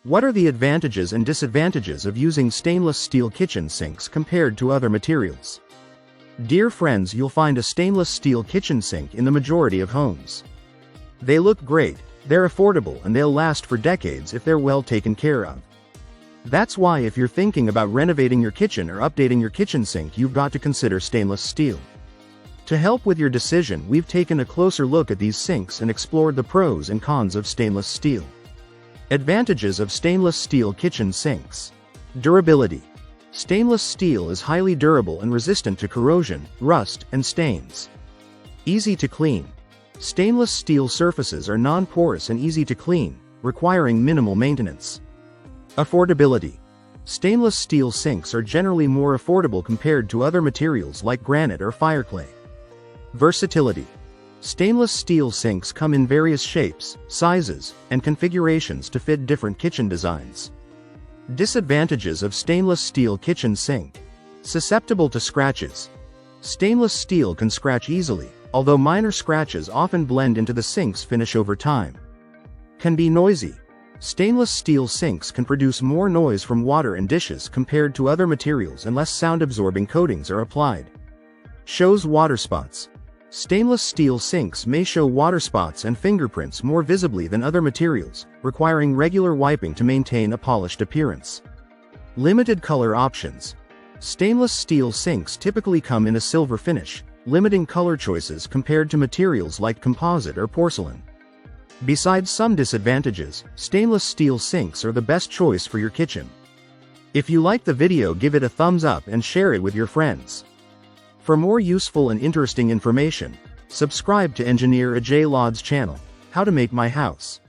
What are the advantages and disadvantages of using stainless steel kitchen sinks compared to other materials? Dear friends, you'll find a stainless steel kitchen sink in the majority of homes. They look great, they're affordable, and they'll last for decades if they're well taken care of. That's why if you're thinking about renovating your kitchen or updating your kitchen sink, you've got to consider stainless steel. To help with your decision, we've taken a closer look at these sinks and explored the pros and cons of stainless steel. Advantages of stainless steel kitchen sinks. Durability. Stainless steel is highly durable and resistant to corrosion, rust, and stains. Easy to clean. Stainless steel surfaces are non-porous and easy to clean, requiring minimal maintenance. Affordability. Stainless steel sinks are generally more affordable compared to other materials like granite or fireclay. Versatility. Stainless steel sinks come in various shapes, sizes, and configurations to fit different kitchen designs. Disadvantages of stainless steel kitchen sink. Susceptible to scratches. Stainless steel can scratch easily, although minor scratches often blend into the sink's finish over time. Can be noisy. Stainless steel sinks can produce more noise from water and dishes compared to other materials unless sound-absorbing coatings are applied. Shows water spots. Stainless steel sinks may show water spots and fingerprints more visibly than other materials, requiring regular wiping to maintain a polished appearance. Limited color options. Stainless steel sinks typically come in a silver finish, limiting color choices compared to materials like composite or porcelain. Besides some disadvantages, stainless steel sinks are the best choice for your kitchen. If you like the video, give it a thumbs up and share it with your friends. For more useful and interesting information, subscribe to Engineer Ajay Lod's channel, How to Make My House.